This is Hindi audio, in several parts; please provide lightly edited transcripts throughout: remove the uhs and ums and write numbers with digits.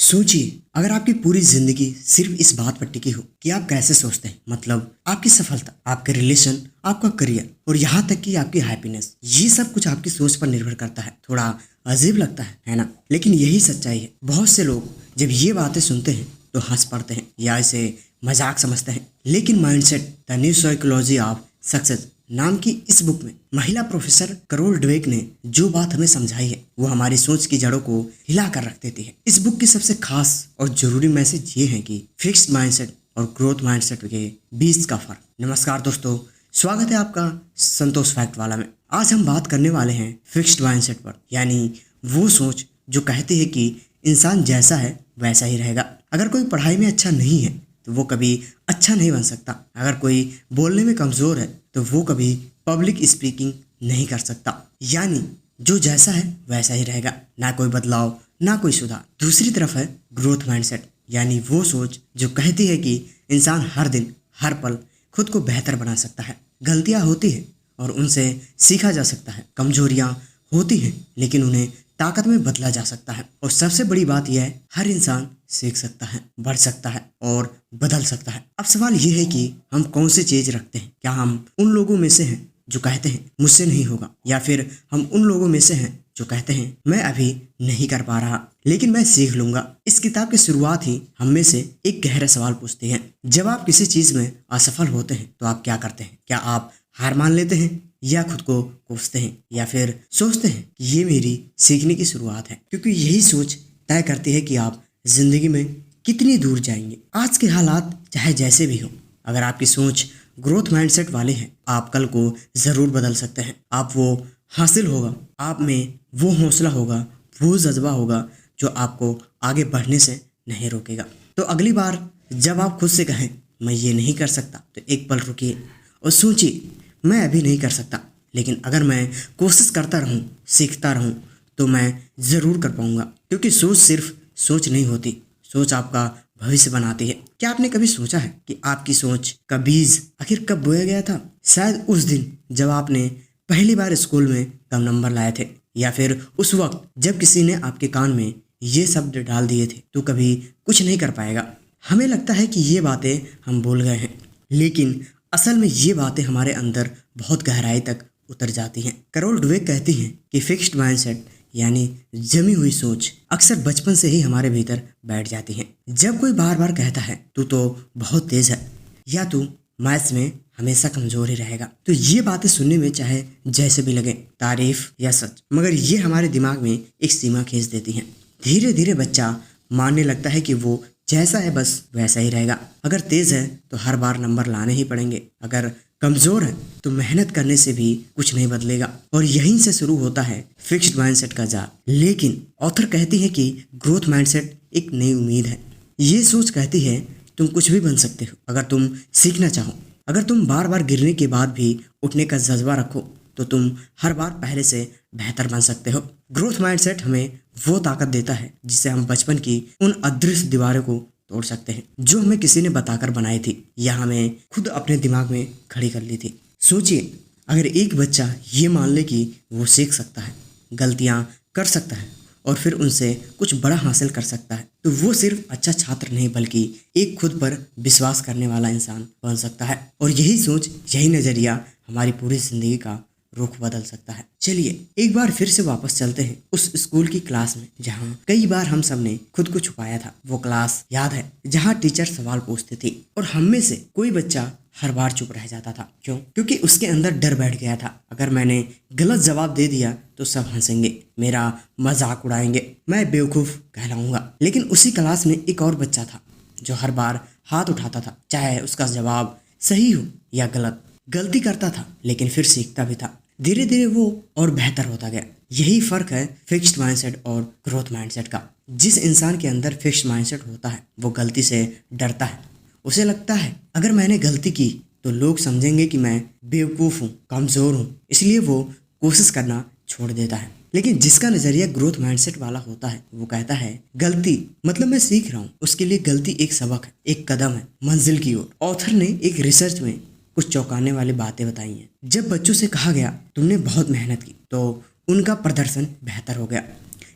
सोचिए, अगर आपकी पूरी जिंदगी सिर्फ इस बात पर टिकी हो कि आप कैसे सोचते हैं, मतलब आपकी सफलता, आपके रिलेशन, आपका करियर और यहाँ तक कि आपकी हैप्पीनेस, ये सब कुछ आपकी सोच पर निर्भर करता है। थोड़ा अजीब लगता है ना? लेकिन यही सच्चाई है। बहुत से लोग जब ये बातें सुनते हैं तो हंस पड़ते हैं या इसे मजाक समझते हैं। लेकिन mindset the new psychology of success नाम की इस बुक में महिला प्रोफेसर करोल ड्वेक ने जो बात हमें समझाई है वो हमारी सोच की जड़ों को हिला कर रख देती है। इस बुक की सबसे खास और जरूरी मैसेज ये है कि फिक्स्ड माइंडसेट और ग्रोथ माइंडसेट के बीच का फर्क। नमस्कार दोस्तों, स्वागत है आपका संतोष फैक्ट वाला में। आज हम बात करने वाले हैं फिक्स्ड माइंडसेट पर, यानी वो सोच जो कहती है कि इंसान जैसा है वैसा ही रहेगा। अगर कोई पढ़ाई में अच्छा नहीं है तो वो कभी अच्छा नहीं बन सकता। अगर कोई बोलने में कमज़ोर है तो वो कभी पब्लिक स्पीकिंग नहीं कर सकता। यानी जो जैसा है वैसा ही रहेगा, ना कोई बदलाव ना कोई सुधार। दूसरी तरफ है ग्रोथ माइंडसेट, यानी वो सोच जो कहती है कि इंसान हर दिन हर पल खुद को बेहतर बना सकता है। गलतियाँ होती हैं और उनसे सीखा जा सकता है। कमजोरियाँ होती हैं लेकिन उन्हें ताकत में बदला जा सकता है। और सबसे बड़ी बात यह है, हर इंसान सीख सकता है, बढ़ सकता है और बदल सकता है। अब सवाल यह है कि हम कौन सी चीज रखते हैं। क्या हम उन लोगों में से हैं जो कहते हैं मुझसे नहीं होगा, या फिर हम उन लोगों में से हैं जो कहते हैं मैं अभी नहीं कर पा रहा लेकिन मैं सीख लूंगा। इस किताब की शुरुआत ही हम में से एक गहरा सवाल पूछती है। जब आप किसी चीज में असफल होते हैं तो आप क्या करते हैं? क्या आप हार मान लेते हैं या खुद को कोसते हैं, या फिर सोचते हैं कि ये मेरी सीखने की शुरुआत है? क्योंकि यही सोच तय करती है कि आप जिंदगी में कितनी दूर जाएंगे। आज के हालात चाहे जैसे भी हो, अगर आपकी सोच ग्रोथ माइंडसेट वाले हैं, आप कल को जरूर बदल सकते हैं। आप वो हासिल होगा, आप में वो हौसला होगा, वो जज्बा होगा जो आपको आगे बढ़ने से नहीं रोकेगा। तो अगली बार जब आप खुद से कहें मैं ये नहीं कर सकता, तो एक पल रुकिए और सोचिए, मैं अभी नहीं कर सकता लेकिन अगर मैं कोशिश करता रहूं, सीखता रहूं, तो मैं ज़रूर कर पाऊंगा। क्योंकि सोच सिर्फ सोच नहीं होती, सोच आपका भविष्य बनाती है। क्या आपने कभी सोचा है कि आपकी सोच का बीज आखिर कब बोया गया था? शायद उस दिन जब आपने पहली बार स्कूल में कम नंबर लाए थे, या फिर उस वक्त जब किसी ने आपके कान में ये शब्द डाल दिए थे, तो कभी कुछ नहीं कर पाएगा। हमें लगता है कि ये बातें हम भूल गए हैं, लेकिन असल में ये बातें हमारे अंदर बहुत गहराई तक उतर जाती हैं। करोल ड्वेक कहती हैं कि फिक्स्ड माइंडसेट यानी जमी हुई सोच अक्सर बचपन से ही हमारे भीतर बैठ जाती है। जब कोई बार बार कहता है तू तो बहुत तेज है, या तू मैथ्स में हमेशा कमजोर ही रहेगा, तो ये बातें सुनने में चाहे जैसे भी लगे, तारीफ या सच, मगर ये हमारे दिमाग में एक सीमा खींच देती हैं। धीरे धीरे बच्चा मानने लगता है कि वो जैसा है बस वैसा ही रहेगा। अगर तेज है तो हर बार नंबर लाने ही पड़ेंगे, अगर कमजोर है तो मेहनत करने से भी कुछ नहीं बदलेगा। और यहीं से शुरू होता है फिक्स्ड माइंडसेट का जाल। लेकिन ऑथर कहती है कि ग्रोथ माइंडसेट एक नई उम्मीद है। ये सोच कहती है तुम कुछ भी बन सकते हो अगर तुम सीखना चाहो। अगर तुम बार बार गिरने के बाद भी उठने का जज्बा रखो तो तुम हर बार पहले से बेहतर बन सकते हो। ग्रोथ माइंडसेट हमें वो ताकत देता है जिससे हम बचपन की उन अदृश्य दीवारों को तोड़ सकते हैं जो हमें किसी ने बताकर बनाई थी या हमें खुद अपने दिमाग में खड़ी कर ली थी। सोचिए, अगर एक बच्चा ये मान ले कि वो सीख सकता है, गलतियां कर सकता है और फिर उनसे कुछ बड़ा हासिल कर सकता है, तो वो सिर्फ अच्छा छात्र नहीं बल्कि एक खुद पर विश्वास करने वाला इंसान बन सकता है। और यही सोच, यही नजरिया हमारी पूरी जिंदगी का रुख बदल सकता है। चलिए एक बार फिर से वापस चलते हैं उस स्कूल की क्लास में जहाँ कई बार हम सब ने खुद को छुपाया था। वो क्लास याद है जहाँ टीचर सवाल पूछते थे और हम में से कोई बच्चा हर बार चुप रह जाता था। क्यों? क्योंकि उसके अंदर डर बैठ गया था, अगर मैंने गलत जवाब दे दिया तो सब हंसेंगे, मेरा मजाक उड़ाएंगे, मैं बेवकूफ कहलाऊंगा। लेकिन उसी क्लास में एक और बच्चा था जो हर बार हाथ उठाता था, चाहे उसका जवाब सही हो या गलत। गलती करता था लेकिन फिर सीखता भी था। धीरे धीरे वो और बेहतर होता गया। यही फर्क है फिक्स्ड माइंडसेट और ग्रोथ माइंडसेट का। जिस इंसान के अंदर फिक्स्ड माइंडसेट होता है वो गलती से डरता है। उसे लगता है अगर मैंने गलती की तो लोग समझेंगे कि मैं बेवकूफ़ हूँ, कमज़ोर हूँ, इसलिए वो कोशिश करना छोड़ देता है। लेकिन जिसका नज़रिया ग्रोथ माइंडसेट वाला होता है वो कहता है गलती मतलब मैं सीख रहा हूँ, उसके लिए गलती एक सबक है, एक कदम है मंजिल की ओर। ऑथर ने एक रिसर्च में कुछ चौंकाने वाली बातें बताई हैं। जब बच्चों से कहा गया तुमने बहुत मेहनत की तो उनका प्रदर्शन बेहतर हो गया,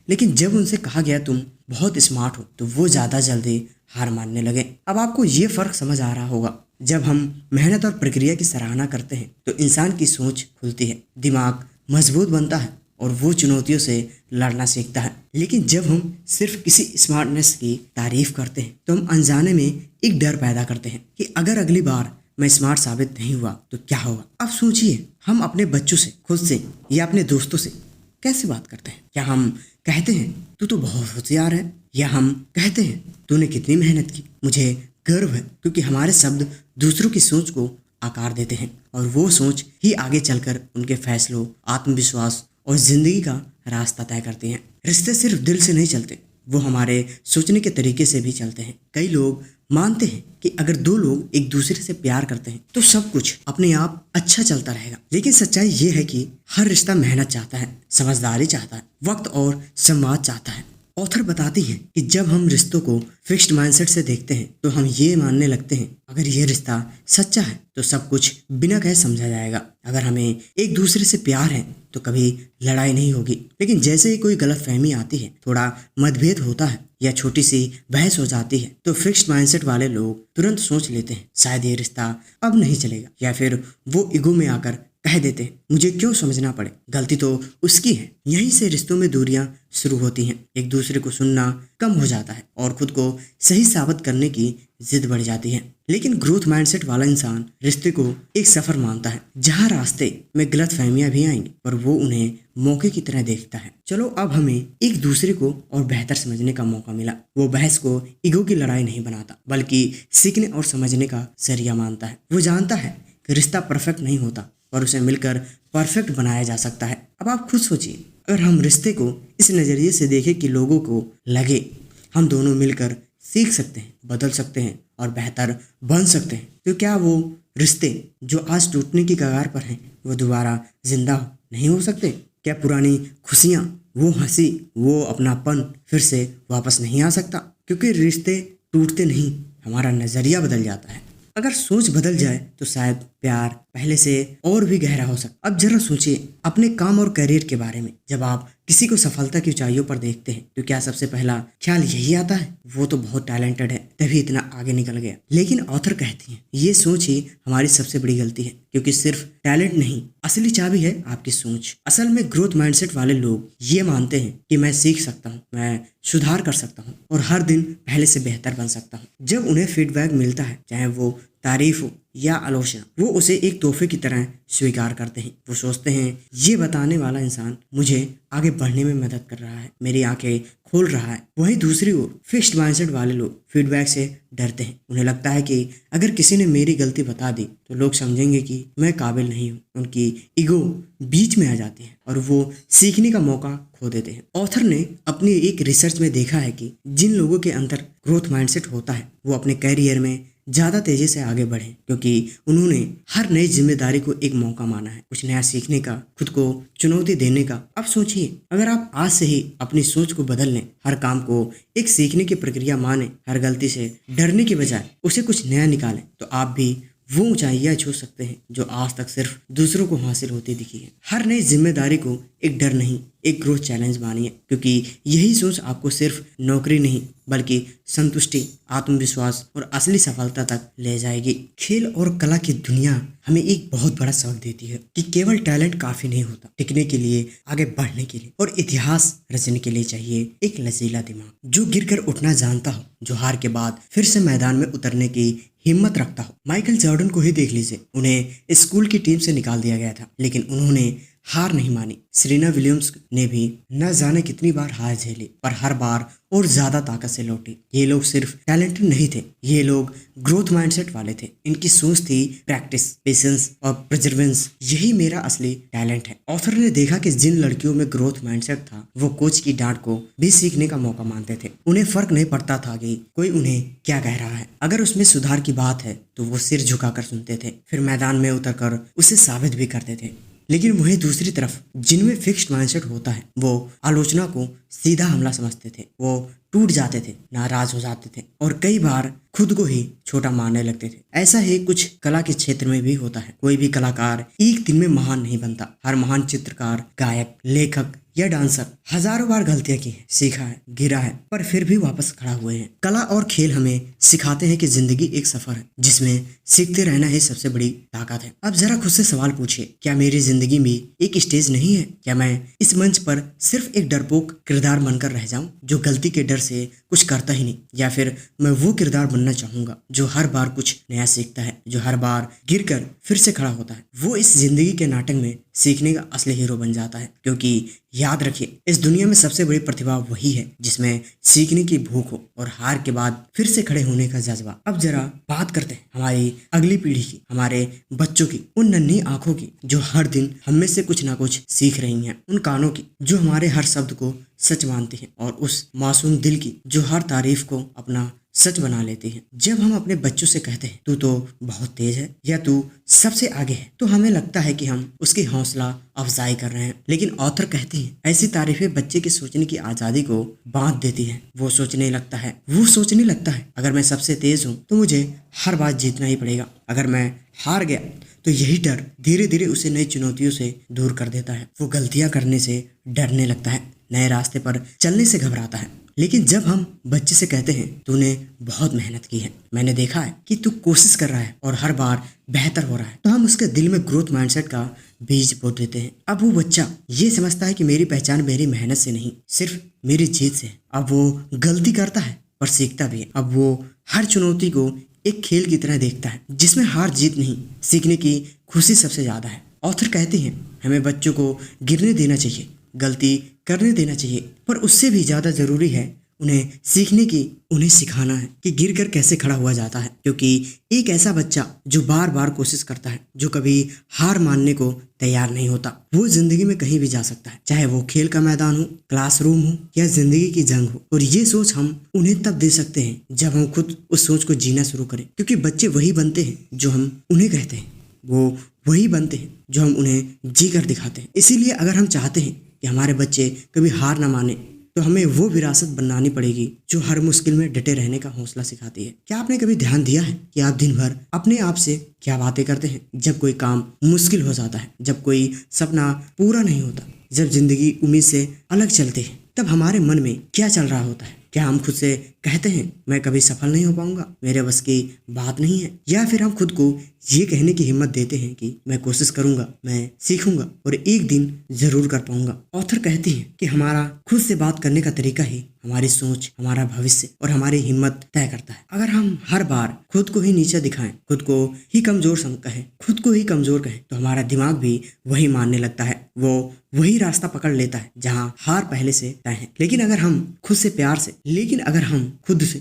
लेकिन जब उनसे कहा गया तुम बहुत स्मार्ट हो तो वो ज़्यादा जल्दी हार मानने लगे। अब आपको ये फ़र्क समझ आ रहा होगा, जब हम मेहनत और प्रक्रिया की सराहना करते हैं तो इंसान की सोच खुलती है, दिमाग मजबूत बनता है और वो चुनौतियों से लड़ना सीखता है। लेकिन जब हम सिर्फ किसी स्मार्टनेस की तारीफ करते हैं तो हम अनजाने में एक डर पैदा करते हैं कि अगर अगली बार मैं स्मार्ट साबित नहीं हुआ तो क्या होगा। अब सोचिए, हम अपने बच्चों से, खुद से या अपने दोस्तों से कैसे बात करते हैं? क्या हम कहते हैं तू तो बहुत होशियार है, या हम कहते हैं तूने कितनी मेहनत की? मुझे गर्व है, क्योंकि हमारे शब्द दूसरों की सोच को आकार देते हैं और वो सोच ही आगे चलकर उनके फैसलों, आत्मविश्वास और जिंदगी का रास्ता तय करती हैं। रिश्ते सिर्फ दिल से नहीं चलते, वो हमारे सोचने के तरीके से भी चलते हैं। कई लोग मानते हैं कि अगर दो लोग एक दूसरे से प्यार करते हैं तो सब कुछ अपने आप अच्छा चलता रहेगा, लेकिन सच्चाई ये है कि हर रिश्ता मेहनत चाहता है, समझदारी चाहता है, वक्त और संवाद चाहता है। ऑथर बताती हैं कि जब हम रिश्तों को फिक्स्ड माइंडसेट से देखते हैं तो हम ये मानने लगते हैं अगर ये रिश्ता सच्चा है तो सब कुछ बिना कहे समझा जाएगा। अगर हमें एक दूसरे से प्यार है तो कभी लड़ाई नहीं होगी। लेकिन जैसे ही कोई गलतफहमी आती है, थोड़ा मतभेद होता है या छोटी सी बहस हो जाती है तो फिक्स्ड माइंडसेट वाले लोग तुरंत सोच लेते हैं शायद ये रिश्ता अब नहीं चलेगा, या फिर वो ईगो में आकर कह देते हैं मुझे क्यों समझना पड़े, गलती तो उसकी है। यहीं से रिश्तों में दूरियां शुरू होती हैं, एक दूसरे को सुनना कम हो जाता है और खुद को सही साबित करने की जिद बढ़ जाती है। लेकिन ग्रोथ माइंडसेट वाला इंसान रिश्ते को एक सफर मानता है जहां रास्ते में गलतफहमियां भी आएंगी पर वो उन्हें मौके की तरह देखता है। चलो अब हमें एक दूसरे को और बेहतर समझने का मौका मिला। वो बहस को ईगो की लड़ाई नहीं बनाता बल्कि सीखने और समझने का जरिया मानता है। वो जानता है कि रिश्ता परफेक्ट नहीं होता और उसे मिलकर परफेक्ट बनाया जा सकता है। अब आप खुद सोचिए, अगर हम रिश्ते को इस नज़रिए से देखें कि लोगों को लगे हम दोनों मिलकर सीख सकते हैं, बदल सकते हैं और बेहतर बन सकते हैं, तो क्या वो रिश्ते जो आज टूटने की कगार पर हैं वो दोबारा जिंदा नहीं हो सकते? क्या पुरानी खुशियाँ, वो हंसी, वो अपनापन फिर से वापस नहीं आ सकता? क्योंकि रिश्ते टूटते नहीं, हमारा नज़रिया बदल जाता है। अगर सोच बदल जाए तो शायद प्यार पहले से और भी गहरा हो सकता। अब जरा सोचिए अपने काम और करियर के बारे में। जब आप किसी को सफलता की ऊंचाइयों पर देखते हैं तो क्या सबसे पहला ख्याल यही आता है वो तो बहुत टैलेंटेड है तभी इतना आगे निकल गया? लेकिन ऑथर कहती हैं ये सोच ही हमारी सबसे बड़ी गलती है, क्योंकि सिर्फ टैलेंट नहीं, असली चाबी है आपकी सोच। असल में ग्रोथ माइंडसेट वाले लोग ये मानते हैं कि मैं सीख सकता हूँ, मैं सुधार कर सकता हूँ और हर दिन पहले से बेहतर बन सकता हूँ। जब उन्हें फीडबैक मिलता है, चाहे वो तारीफ हो या आलोचना, वो उसे एक तोहफे की तरह स्वीकार करते हैं। वो सोचते हैं ये बताने वाला इंसान मुझे आगे बढ़ने में मदद कर रहा है, मेरी आंखें खोल रहा है। वहीं दूसरी ओर फिक्स्ड माइंडसेट वाले लोग फीडबैक से डरते हैं। उन्हें लगता है कि अगर किसी ने मेरी गलती बता दी तो लोग समझेंगे कि मैं काबिल नहीं हूँ। उनकी ईगो बीच में आ जाती है और वो सीखने का मौका खो देते हैं। ऑथर ने अपनी एक रिसर्च में देखा है कि जिन लोगों के अंदर ग्रोथ माइंडसेट होता है वो अपने करियर में ज़्यादा तेजी से आगे बढ़े, क्योंकि उन्होंने हर नई जिम्मेदारी को एक मौका माना है, कुछ नया सीखने का, खुद को चुनौती देने का। अब सोचिए अगर आप आज से ही अपनी सोच को बदल लें, हर काम को एक सीखने की प्रक्रिया माने, हर गलती से डरने के बजाय उसे कुछ नया निकालें, तो आप भी वो ऊंचाइयां छू सकते हैं जो आज तक सिर्फ दूसरों को हासिल होती दिखी है। हर नई जिम्मेदारी को एक डर नहीं, एक ग्रोथ चैलेंज मानिए, क्योंकि यही सोच आपको सिर्फ नौकरी नहीं बल्कि संतुष्टि, आत्मविश्वास और असली सफलता तक ले जाएगी। खेल और कला की दुनिया हमें एक बहुत बड़ा सबक देती है कि केवल टैलेंट काफी नहीं होता, टिकने के लिए, आगे बढ़ने के लिए और इतिहास रचने के लिए चाहिए एक लचीला दिमाग जो गिरकर उठना जानता हो, जो हार के बाद फिर से मैदान में उतरने की हिम्मत रखता हो। माइकल जॉर्डन को ही देख लीजिए, उन्हें स्कूल की टीम से निकाल दिया गया था लेकिन उन्होंने हार नहीं मानी। सेरेना विलियम्स ने भी न जाने कितनी बार हार झेली पर हर बार और ज्यादा ताकत से लौटी। ये लोग सिर्फ टैलेंटेड नहीं थे, ये लोग ग्रोथ माइंडसेट वाले थे। इनकी सोच थी प्रैक्टिस, पेशेंस और परसिवरेंस, यही मेरा असली टैलेंट है। ऑथर ने देखा कि जिन लड़कियों में ग्रोथ माइंडसेट था वो कोच की डांट को भी सीखने का मौका मानते थे। उन्हें फर्क नहीं पड़ता था कि कोई उन्हें क्या कह रहा है, अगर उसमें सुधार की बात है तो वो सिर झुकाकर सुनते थे, फिर मैदान में उतरकर उसे साबित भी करते थे। लेकिन वहीं दूसरी तरफ जिनमें फिक्स्ड माइंडसेट होता है वो आलोचना को सीधा हमला समझते थे। वो टूट जाते थे, नाराज हो जाते थे और कई बार खुद को ही छोटा मानने लगते थे। ऐसा ही कुछ कला के क्षेत्र में भी होता है। कोई भी कलाकार एक दिन में महान नहीं बनता। हर महान चित्रकार, गायक, लेखक या डांसर हजारों बार गलतियां की हैं, सीखा है, गिरा है, पर फिर भी वापस खड़ा हुए हैं। कला और खेल हमें सिखाते हैं कि जिंदगी एक सफर है जिसमें सीखते रहना ही सबसे बड़ी ताकत है। अब जरा खुद से सवाल पूछिए, क्या मेरी जिंदगी में एक स्टेज नहीं है? क्या मैं इस मंच पर सिर्फ एक डरपोक किरदार बनकर रह जाऊं जो गलती के डर से कुछ करता ही नहीं, या फिर मैं वो किरदार बनना चाहूंगा जो हर बार कुछ नया सीखता है, जो हर बार गिरकर फिर से खड़ा होता है। वो इस जिंदगी के नाटक में सीखने का असली हीरो बन जाता है, क्योंकि याद रखिए, इस दुनिया में सबसे बड़ी प्रतिभा वही है जिसमें सीखने की भूख हो और हार के बाद फिर से खड़े होने का जज्बा। अब जरा बात करते हैं हमारी अगली पीढ़ी की, हमारे बच्चों की, उन नन्ही आंखों की जो हर दिन हम में से कुछ ना कुछ सीख रही हैं, उन कानों की जो हमारे हर शब्द को सच मानती हैं, और उस मासूम दिल की जो हर तारीफ को अपना सच बना लेती हैं। जब हम अपने बच्चों से कहते हैं तू तो बहुत तेज है या तू सबसे आगे है, तो हमें लगता है कि हम उसकी हौसला अफजाई कर रहे हैं। लेकिन ऑथर कहती हैं ऐसी तारीफें बच्चे की सोचने की आजादी को बांध देती हैं। वो सोचने लगता है अगर मैं सबसे तेज हूँ तो मुझे हर बात जीतना ही पड़ेगा। अगर मैं हार गया तो यही डर धीरे धीरे उसे नई चुनौतियों से दूर कर देता है। वो गलतियां करने से डरने लगता है, नए रास्ते पर चलने से घबराता है। लेकिन जब हम बच्चे से कहते हैं तूने बहुत मेहनत की है, मैंने देखा है कि तू कोशिश कर रहा है और हर बार बेहतर हो रहा है, तो हम उसके दिल में ग्रोथ माइंडसेट का बीज बो देते हैं। अब वो बच्चा ये समझता है कि मेरी पहचान मेरी मेहनत से नहीं, सिर्फ मेरी जीत से है। अब वो गलती करता है पर सीखता भी है। अब वो हर चुनौती को एक खेल की तरह देखता है जिसमें हार जीत नहीं, सीखने की खुशी सबसे ज्यादा है। ऑथर कहती हैं हमें बच्चों को गिरने देना चाहिए, गलती करने देना चाहिए, पर उससे भी ज्यादा जरूरी है उन्हें सीखने की, उन्हें सिखाना है कि गिरकर कैसे खड़ा हुआ जाता है। क्योंकि एक ऐसा बच्चा जो बार बार कोशिश करता है, जो कभी हार मानने को तैयार नहीं होता, वो जिंदगी में कहीं भी जा सकता है, चाहे वो खेल का मैदान हो, क्लासरूम हो या जिंदगी की जंग हो। और ये सोच हम उन्हें तब दे सकते हैं जब हम खुद उस सोच को जीना शुरू करें, क्योंकि बच्चे वही बनते हैं जो हम उन्हें कहते हैं, वो वही बनते हैं जो हम उन्हें जी कर दिखाते हैं। इसीलिए अगर हम चाहते हैं कि हमारे बच्चे कभी हार ना माने, तो हमें वो विरासत बनानी पड़ेगी जो हर मुश्किल में डटे रहने का हौसला सिखाती है। क्या आपने कभी ध्यान दिया है कि आप दिन भर अपने आप से क्या बातें करते हैं? जब कोई काम मुश्किल हो जाता है, जब कोई सपना पूरा नहीं होता, जब जिंदगी उम्मीद से अलग चलती है, तब हमारे मन में क्या चल रहा होता है? क्या हम खुद से कहते हैं मैं कभी सफल नहीं हो पाऊंगा, मेरे बस की बात नहीं है, या फिर हम खुद को ये कहने की हिम्मत देते हैं कि मैं कोशिश करूंगा, मैं सीखूंगा और एक दिन जरूर कर पाऊंगा। ऑथर कहती है कि हमारा खुद से बात करने का तरीका ही हमारी सोच, हमारा भविष्य और हमारी हिम्मत तय करता है। अगर हम हर बार खुद को ही नीचे दिखाएं, खुद को ही कमजोर कहें, खुद को ही कमजोर कहें, तो हमारा दिमाग भी वही मानने लगता है, वो वही रास्ता पकड़ लेता है जहाँ हार पहले से तय है। लेकिन अगर हम खुद से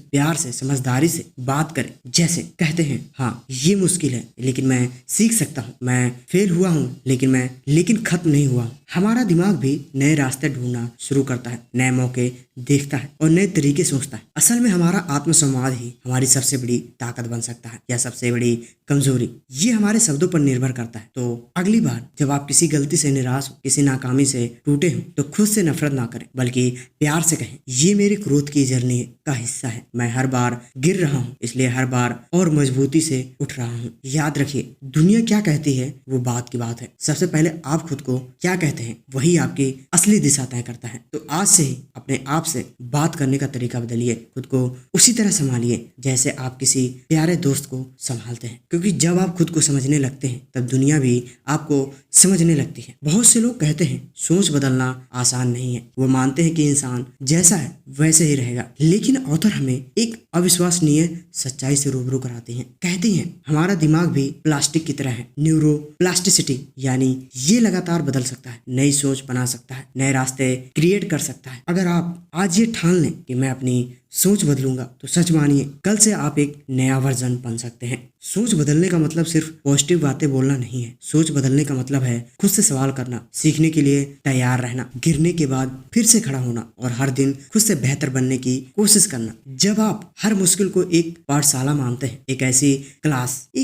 प्यार से समझदारी से बात करें, जैसे कहते हैं हाँ ये मुश्किल है लेकिन मैं सीख सकता हूँ, मैं फेल हुआ हूँ लेकिन खत्म नहीं हुआ, हमारा दिमाग भी नए रास्ते ढूंढना शुरू करता है, नए मौके देखता है और नए तरीके सोचता है। असल में हमारा आत्मसंवाद ही हमारी सबसे बड़ी ताकत बन सकता है या सबसे बड़ी कमजोरी, ये हमारे शब्दों पर निर्भर करता है। तो अगली बार जब आप किसी गलती से निराश हो, किसी नाकामी से टूटे हो, तो खुद से नफरत ना करें बल्कि प्यार से कहें ये मेरी ग्रोथ की जर्नी का हिस्सा है, मैं हर बार गिर रहा हूँ इसलिए हर बार और मजबूती से उठ रहा हूँ। याद रखिए, दुनिया क्या कहती है वो बात की बात है, सबसे पहले आप खुद को क्या कहते हैं वही आपकी असली दिशा तय करता है। तो आज से ही अपने आप से बात करने का तरीका बदलिए, खुद को उसी तरह संभालिए जैसे आप किसी प्यारे दोस्त को संभालते हैं, क्योंकि जब आप खुद को समझने लगते हैं तब दुनिया भी आपको समझने लगती है। बहुत से लोग कहते हैं सोच बदलना आसान नहीं है, वो मानते हैं कि इंसान जैसा है वैसे ही रहेगा, लेकिन ऑथर हमें एक अविश्वसनीय सच्चाई से रूबरू कराती हैं। कहती हैं हमारा दिमाग भी प्लास्टिक की तरह है, न्यूरोप्लास्टिसिटी, यानी ये लगातार बदल सकता है, नई सोच बना सकता है, नए रास्ते क्रिएट कर सकता है। अगर आप आज ये ठान लें कि मैं अपनी सोच बदलूंगा, तो सच मानिए कल से आप एक नया वर्जन बन सकते हैं। सोच बदलने का मतलब सिर्फ पॉजिटिव बातें बोलना नहीं है, सोच बदलने का मतलब है खुद से सवाल करना, सीखने के लिए तैयार रहना, गिरने के बाद फिर से खड़ा होना और हर दिन खुद से बेहतर बनने की कोशिश करना। जब आप हर मुश्किल को एक पाठशाला मानते हैं, एक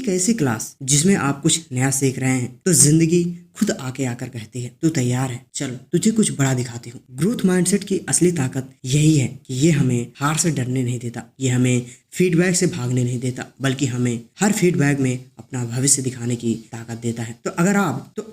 ऐसी क्लास जिसमें आप कुछ नया सीख रहे हैं, तो जिंदगी खुद आके आकर कहती है तू तैयार है, चल तुझे कुछ बड़ा दिखाती हूँ। ग्रोथ माइंडसेट की असली ताकत यही है कि ये हमें हार से डरने नहीं देता, ये हमें फीडबैक से भागने नहीं देता, बल्कि हमें हर फीडबैक में अपना भविष्य दिखाने की ताकत देता है। तो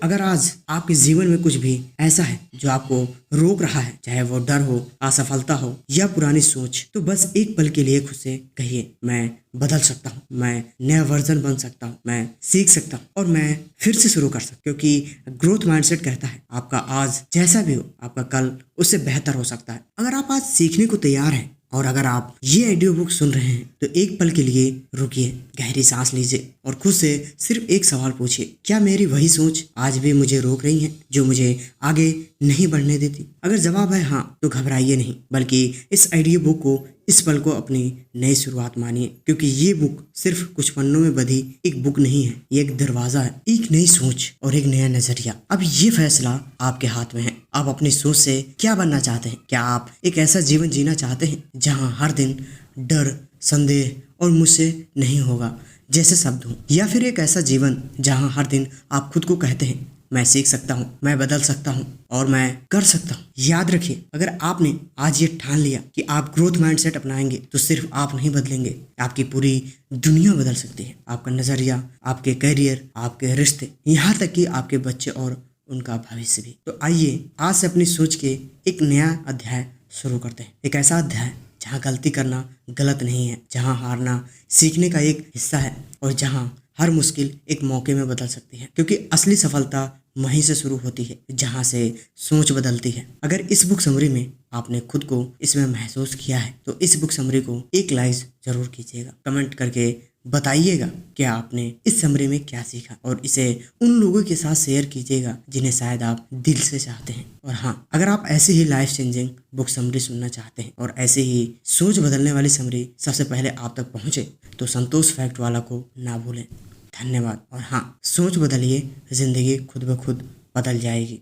अगर आज आपके जीवन में कुछ भी ऐसा है जो आपको रोक रहा है, चाहे वो डर हो, असफलता हो या पुरानी सोच, तो बस एक पल के लिए खुद से कहिए मैं बदल सकता हूँ, मैं नया वर्जन बन सकता हूँ, मैं सीख सकता हूँ और मैं फिर से शुरू कर सकता हूँ। क्योंकि ग्रोथ माइंडसेट कहता है आपका आज जैसा भी हो, आपका कल उससे बेहतर हो सकता है। अगर आप आज सीखने को तैयार हैं और अगर आप ये ऑडियो बुक सुन रहे हैं तो एक पल के लिए रुकिए, गहरी सांस लीजिए और खुद से सिर्फ एक सवाल पूछिए, क्या मेरी वही सोच आज भी मुझे रोक रही है, जो मुझे आगे नहीं बढ़ने देती? अगर जवाब है हाँ, तो घबराइए नहीं, बल्कि इस ऑडियो बुक को, इस पल को अपनी नई शुरुआत मानिए। क्योंकि ये बुक सिर्फ कुछ पन्नों में बधी एक बुक नहीं है, ये एक दरवाजा है, एक नई सोच और एक नया नजरिया। अब ये फैसला आपके हाथ में है। आप अपनी सोच से क्या बनना चाहते हैं? क्या आप एक ऐसा जीवन जीना चाहते हैं जहां हर दिन डर, संदेह और मुझसे नहीं होगा जैसे शब्द हों, या फिर एक ऐसा जीवन जहां हर दिन आप खुद को कहते हैं मैं सीख सकता हूँ, मैं बदल सकता हूँ और मैं कर सकता हूँ? याद रखिए, अगर आपने आज ये ठान लिया कि आप ग्रोथ माइंडसेट अपनाएंगे तो सिर्फ आप नहीं बदलेंगे, आपकी पूरी दुनिया बदल सकती है। आपका नजरिया, आपके करियर, आपके रिश्ते, यहाँ तक कि आपके बच्चे और उनका भविष्य भी। तो आइए आज से अपनी सोच के एक नया अध्याय शुरू करते हैं। एक ऐसा अध्याय जहाँ गलती करना गलत नहीं है, जहाँ हारना सीखने का एक हिस्सा है और जहाँ हर मुश्किल एक मौके में बदल सकती है। क्योंकि असली सफलता वहीं से शुरू होती है जहाँ से सोच बदलती है। अगर इस बुक समरी में आपने खुद को इसमें महसूस किया है तो इस बुक समरी को एक लाइक जरूर कीजिएगा, कमेंट करके बताइएगा कि आपने इस समरी में क्या सीखा और इसे उन लोगों के साथ शेयर कीजिएगा जिन्हें शायद आप दिल से चाहते हैं। और हाँ, अगर आप ऐसे ही लाइफ चेंजिंग बुक समरी सुनना चाहते हैं और ऐसे ही सोच बदलने वाली समरी सबसे पहले आप तक पहुंचे तो संतोष फैक्ट वाला को ना भूलें। धन्यवाद। और हाँ, सोच बदलिए, जिंदगी खुद ब खुद बदल जाएगी।